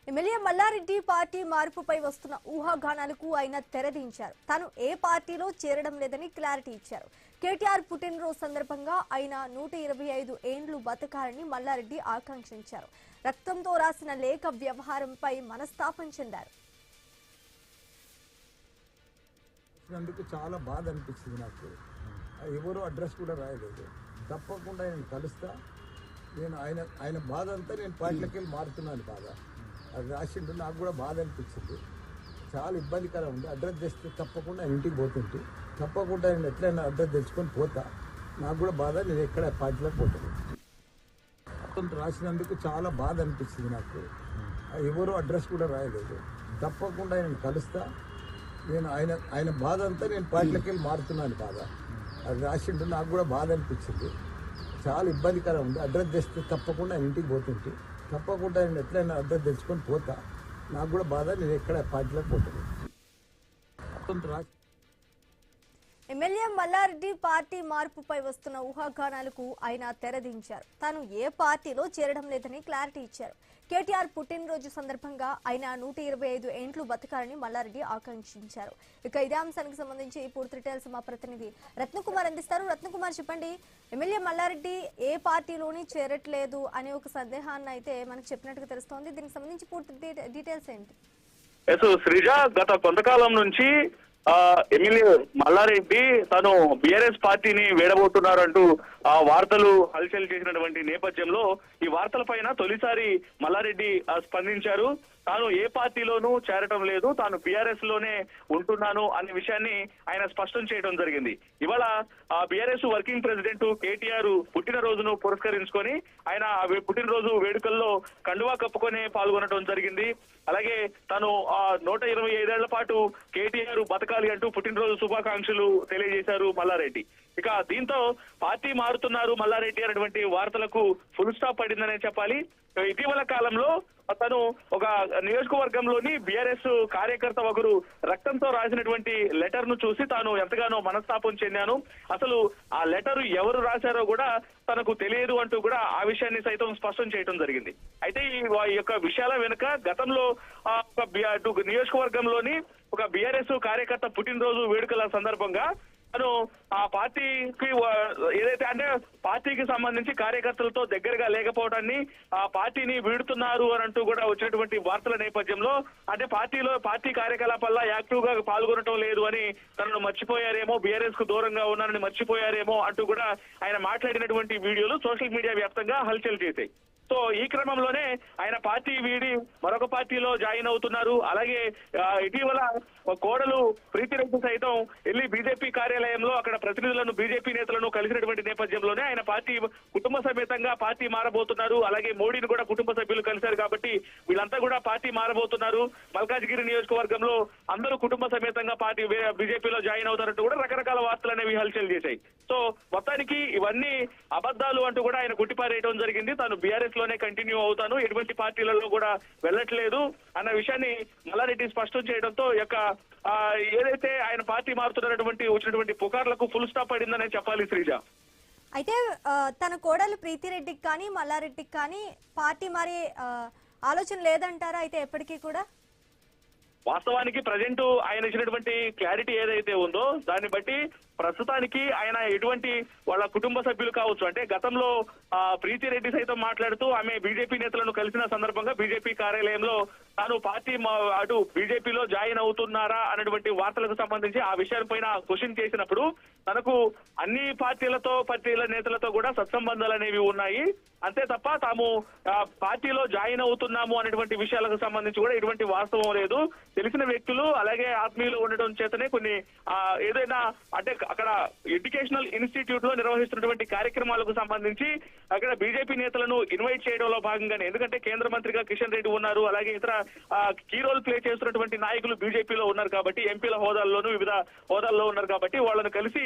MLA Mallareddy party మార్పుపై వస్తున్న ఊహాగానాలకు ఆయన తెరదించారు. తాను ఏ పార్టీలో చేరడం లేదని క్లారిటీ ఇచ్చారు. కేటీఆర్ పుట్టినరోజు సందర్భంగా ఆయన 125 ఏండ్లు బతకాలని మల్లారెడ్డి ఆకాంక్షించారు. రక్తంతో రాసిన లేఖ వ్యవహారంపై మనస్తాపం చెందారు. చాలా బాధ అనిపించింది నాకు. ఎవరు అడ్రస్ కూడా రాయలేదు. తప్పకుండా నేను కలుస్తా. నేను ఆయన బాధ అంతా నేను పార్టీలకి వెళ్ళి మారుతున్నాను. బాధ అది రాసిండు. నాకు కూడా బాధ అనిపించింది. చాలా ఇబ్బందికరం ఉంది. అడ్రస్ తెస్తే తప్పకుండా ఆయన ఇంటికి పోతుంటే తప్పకుండా నేను ఎట్లయినా అడ్రస్ తెచ్చుకొని పోతా. నాకు కూడా బాధ. నేను ఎక్కడ పార్టీలకు పోతాను. కొంత రాసినందుకు చాలా బాధ అనిపించింది నాకు. ఎవరు అడ్రస్ కూడా రాయలేదు. తప్పకుండా నేను కలుస్తా. నేను ఆయన బాధ అంతా నేను పార్టీలకి వెళ్ళి మారుతున్నాను. బాధ అది రాసిండు. నాకు కూడా బాధ అనిపించింది. చాలా ఇబ్బందికరం ఉంది. అడ్రస్ తెస్తే తప్పకుండా ఆయన ఇంటికి పోతుంటే తప్పకుండా నేను ఎట్లయినా అడ్రస్ తెచ్చుకొని పోతా. నాకు కూడా బాధ. నేను ఎక్కడ పార్టీలకు పోతాను. ఎమ్మెల్యే మల్లారెడ్డి పార్టీ మార్పుపై వస్తున్న ఊహాగానాలకు ఆయన తెరదించారు. తాను ఏ పార్టీలో చేరడం లేదని క్లారిటీ ఇచ్చారు. కేటీఆర్ పుట్టినరోజు సందర్భంగా ఆయన 125 ఏండ్లు బతకాలని మల్లారెడ్డి ఆకాంక్షించారు. ఇక ఇదే అంశానికి సంబంధించి పూర్తి డీటెయిల్స్ మా ప్రతినిధి రత్నకుమార్ అందిస్తారు. రత్నకుమార్, చెప్పండి, ఎమ్మెల్యే మల్లారెడ్డి ఏ పార్టీలోని చేరట్లేదు అనే ఒక సందేహాన్ని అయితే మనకు చెప్పినట్టుగా తెలుస్తోంది. దీనికి సంబంధించి పూర్తి డీటెయిల్స్ ఏంటి? శ్రీజ, గత కొంతకాలం నుంచి ఎమ్మెల్యే మల్లారెడ్డి తను బీఆర్ఎస్ పార్టీని వేడబోతున్నారంటూ వార్తలు హల్చల్ చేసినటువంటి నేపథ్యంలో ఈ వార్తల పైన తొలిసారి మల్లారెడ్డి స్పందించారు. తాను ఏ పార్టీలోనూ చేరటం లేదు, తాను బీఆర్ఎస్ లోనే ఉంటున్నాను అనే విషయాన్ని ఆయన స్పష్టం చేయడం జరిగింది. ఇవాళ బీఆర్ఎస్ వర్కింగ్ ప్రెసిడెంట్ కేటీఆర్ పుట్టినరోజును పురస్కరించుకొని ఆయన పుట్టినరోజు వేడుకల్లో కండువా కప్పుకొని పాల్గొనడం జరిగింది. అలాగే తను 125 ఏళ్ల పాటు కేటీఆర్ బతకాలి అంటూ పుట్టినరోజు శుభాకాంక్షలు తెలియజేశారు మల్లారెడ్డి. ఇక దీంతో పార్టీ మారుతున్నారు మల్లారెడ్డి అనేటువంటి వార్తలకు ఫుల్ స్టాప్ పడిందనే చెప్పాలి. ఇటీవల కాలంలో తను ఒక నియోజకవర్గంలోని బీఆర్ఎస్ కార్యకర్త ఒకరు రక్తంతో రాసినటువంటి లెటర్ ను చూసి తాను ఎంతగానో మనస్తాపం చెందాను. అసలు ఆ లెటర్ ఎవరు రాశారో కూడా తనకు తెలియదు అంటూ కూడా ఆ విషయాన్ని సైతం స్పష్టం చేయడం జరిగింది. అయితే ఈ యొక్క విషయాల వెనుక గతంలో ఒక నియోజకవర్గంలోని ఒక బీఆర్ఎస్ కార్యకర్త పుట్టినరోజు వేడుకల సందర్భంగా తను ఆ పార్టీకి ఏదైతే అంటే పార్టీకి సంబంధించి కార్యకర్తలతో దగ్గరగా లేకపోవడాన్ని ఆ పార్టీని వీడుతున్నారు అని అంటూ కూడా వచ్చినటువంటి వార్తల నేపథ్యంలో అంటే పార్టీ కార్యకలాపాల్లో యాక్టివ్ గా పాల్గొనడం లేదు అని తనను మర్చిపోయారేమో, బీఆర్ఎస్ కు దూరంగా ఉన్నారని మర్చిపోయారేమో అంటూ కూడా ఆయన మాట్లాడినటువంటి వీడియోలు సోషల్ మీడియా వ్యాప్తంగా హల్చల్ చేశాయి. సో ఈ క్రమంలోనే ఆయన పార్టీ వీడి మరొక పార్టీలో జాయిన్ అవుతున్నారు. అలాగే ఇటీవల కోడలు ప్రీతిరెడ్డి సైతం వెళ్లి బీజేపీ కార్యాలయంలో అక్కడ ప్రతినిధులను బీజేపీ నేతలను కలిసినటువంటి నేపథ్యంలోనే ఆయన పార్టీ కుటుంబ సమేతంగా పార్టీ మారబోతున్నారు. అలాగే మోడీని కూడా కుటుంబ సభ్యులు కలిశారు కాబట్టి వీళ్ళంతా కూడా పార్టీ మారబోతున్నారు. మల్కాజ్గిరి నియోజకవర్గంలో అందరూ కుటుంబ సమేతంగా పార్టీ బీజేపీలో జాయిన్ అవుతారంటూ కూడా రకరకాల వార్తలు అనేవి హల్చల్ చేశాయి. సో మొత్తానికి ఇవన్నీ అబద్ధాలు అంటూ కూడా ఆయన గుట్టిపారేయడం జరిగింది. తాను బీఆర్ఎస్ లోనే కంటిన్యూ అవుతాను, ఎటువంటి పార్టీలలో కూడా వెళ్ళట్లేదు అన్న విషయాన్ని మల్లారెడ్డి స్పష్టం చేయడంతో యొక్క ఏదైతే ఆయన పార్టీ మారుతున్నటువంటి వచ్చినటువంటి పుకార్లకు ఫుల్ స్టాప్ పడిందనే చెప్పాలి శ్రీజ. అయితే తన కోడలు ప్రీతిరెడ్డికి కానీ మల్లారెడ్డికి కానీ పార్టీ మారే ఆలోచన లేదంటారా? అయితే ఎప్పటికీ కూడా వాస్తవానికి ప్రజెంట్ ఆయన ఇచ్చినటువంటి క్లారిటీ ఏదైతే ఉందో దాన్ని బట్టి ప్రస్తుతానికి ఆయన ఎటువంటి వాళ్ళ కుటుంబ సభ్యులు కావచ్చు అంటే గతంలో ప్రీతిరెడ్డి సైతం మాట్లాడుతూ ఆమె బీజేపీ నేతలను కలిసిన సందర్భంగా బీజేపీ కార్యాలయంలో తాను పార్టీ అటు బీజేపీలో జాయిన్ అవుతున్నారా అనేటువంటి వార్తలకు సంబంధించి ఆ విషయాలపైన క్వశ్చన్ చేసినప్పుడు తనకు అన్ని పార్టీల నేతలతో కూడా సత్సంబంధాలు అనేవి ఉన్నాయి, అంతే తప్ప తాము పార్టీలో జాయిన్ అవుతున్నాము అనేటువంటి విషయాలకు సంబంధించి కూడా ఎటువంటి వాస్తవం లేదు. తెలిసిన వ్యక్తులు అలాగే ఆత్మీయులు ఉండడం చేతనే కొన్ని ఏదైనా అంటే అక్కడ ఎడ్యుకేషనల్ ఇన్స్టిట్యూట్ లో నిర్వహిస్తున్నటువంటి కార్యక్రమాలకు సంబంధించి అక్కడ బీజేపీ నేతలను ఇన్వైట్ చేయడంలో భాగంగానే, ఎందుకంటే కేంద్ర మంత్రిగా కిషన్ రెడ్డి ఉన్నారు, అలాగే ఇతర కీ రోల్ ప్లే చేస్తున్నటువంటి నాయకులు బీజేపీలో ఉన్నారు కాబట్టి ఎంపీల హోదాల్లోనూ వివిధ హోదాల్లో ఉన్నారు కాబట్టి వాళ్ళను కలిసి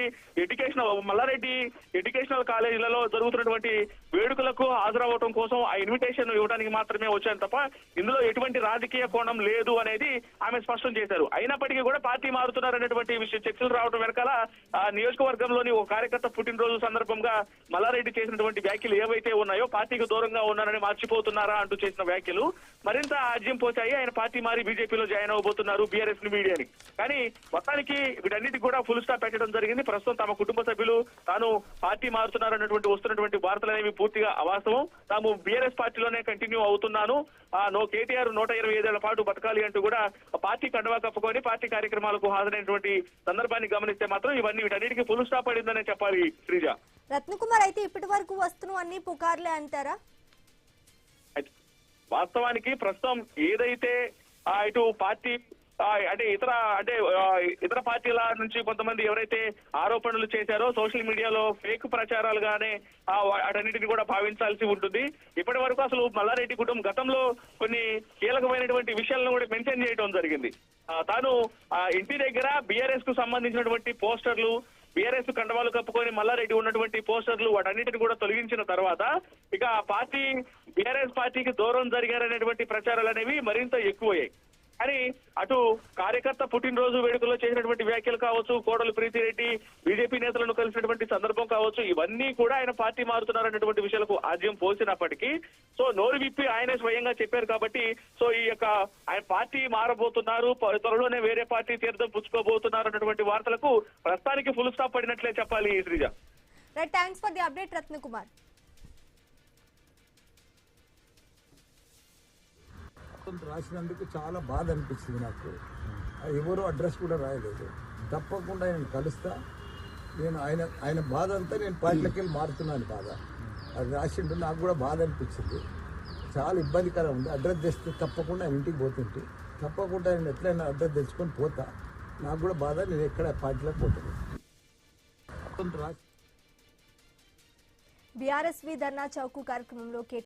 మల్లారెడ్డి ఎడ్యుకేషనల్ కాలేజీలలో జరుగుతున్నటువంటి వేడుకలకు హాజరవడం కోసం ఆ ఇన్విటేషన్ ఇవ్వడానికి మాత్రమే వచ్చాను తప్ప ఇందులో ఎటువంటి రాజకీయ కోణం లేదు అనేది ఆమె స్పష్టం చేశారు. అయినప్పటికీ కూడా పార్టీ మారుతున్నారనేటువంటి విషయం చర్చలు రావడం వెనకాల ఆ నియోజకవర్గంలోని ఒక కార్యకర్త పుట్టినరోజు సందర్భంగా మల్లారెడ్డి చేసినటువంటి వ్యాఖ్యలు ఏవైతే ఉన్నాయో పార్టీకి దూరంగా ఉన్నారని మర్చిపోతున్నారా అంటూ చేసిన వ్యాఖ్యలు మరింత ఆజ్యం పోతాయి. ఆయన పార్టీ మారి బీజేపీలో జాయిన్ అవబోతున్నారు బీఆర్ఎస్ మీడియాని. కానీ మొత్తానికి వీటన్నిటికి కూడా ఫుల్ స్టాప్ పెట్టడం జరిగింది. ప్రస్తుతం తమ కుటుంబ సభ్యులు తాను పార్టీ మారుతున్నారన్నటువంటి వస్తున్నటువంటి వార్తలు అనేవి పూర్తిగా అవాస్తవం. తాము బీఆర్ఎస్ పార్టీలోనే కంటిన్యూ అవుతున్నాను. కేటీఆర్ 125 ఏళ్ల పాటు బతకాలి అంటూ కూడా పార్టీ కండవా కప్పుకొని పార్టీ కార్యక్రమాలకు హాజరైనటువంటి సందర్భాన్ని గమనిస్తే మాత్రం వీటన్నిటికీ ఫుల్ స్టాప్ పడిందనే చెప్పాలి శ్రీజ. రత్నకుమార్, అయితే ఇప్పటి వరకు వస్తున్న అన్ని పుకార్లే అంటారా? వాస్తవానికి ప్రస్తుతం ఏదైతే ఇటు పార్టీ ఇతర పార్టీల నుంచి కొంతమంది ఎవరైతే ఆరోపణలు చేశారో సోషల్ మీడియాలో ఫేక్ ప్రచారాలుగానే వాటన్నిటిని కూడా భావించాల్సి ఉంటుంది. ఇప్పటి వరకు అసలు మల్లారెడ్డి కుటుంబం గతంలో కొన్ని కీలకమైనటువంటి విషయాలను కూడా మెన్షన్ చేయడం జరిగింది. తాను ఇంటి దగ్గర బీఆర్ఎస్ కు సంబంధించినటువంటి పోస్టర్లు, బీఆర్ఎస్ కండవాలు కప్పుకొని మల్లారెడ్డి ఉన్నటువంటి పోస్టర్లు వాటన్నిటిని కూడా తొలగించిన తర్వాత ఇక బీఆర్ఎస్ పార్టీకి దూరం జరిగారనేటువంటి ప్రచారాలు అనేవి మరింత ఎక్కువయ్యాయి. కానీ అటు కార్యకర్త పుట్టినరోజు వేడుకల్లో చేసినటువంటి వ్యాఖ్యలు కావచ్చు, కోడలు ప్రీతిరెడ్డి బీజేపీ నేతలను కలిసినటువంటి సందర్భం కావచ్చు, ఇవన్నీ కూడా ఆయన పార్టీ మారుతున్నారన్నటువంటి విషయాలకు ఆద్యం పోసినప్పటికీ నోరు విప్పి ఆయనే స్వయంగా చెప్పారు కాబట్టి ఈ యొక్క ఆయన పార్టీ మారబోతున్నారు, త్వరలోనే వేరే పార్టీ తీర్థం పుచ్చుకోబోతున్నారు అన్నటువంటి వార్తలకు ప్రస్తుతానికి ఫుల్ స్టాప్ పడినట్లే చెప్పాలి Sreeja. Right, thanks for the update Ratnakumar. రాసినందుకు చాలా బాధ అనిపించింది నాకు. ఎవరు అడ్రస్ కూడా రాయలేదు. తప్పకుండా నేను కలుస్తా. నేను ఆయన బాధ అంతా నేను పార్టీలకి వెళ్ళి మారుతున్నాను బాధ. అది రాసిండు, నాకు కూడా బాధ అనిపించింది. చాలా ఇబ్బందికరం ఉంది. అడ్రస్ తెస్తే తప్పకుండా ఆయన ఇంటికి పోతుంటే తప్పకుండా నేను ఎట్లయినా అడ్రస్ తెచ్చుకొని పోతా. నాకు కూడా బాధ. నేను ఎక్కడ పార్టీలకు పోతున్నాను. బీఆర్ఎస్వి ధర్నా చౌక్ కార్యక్రమంలో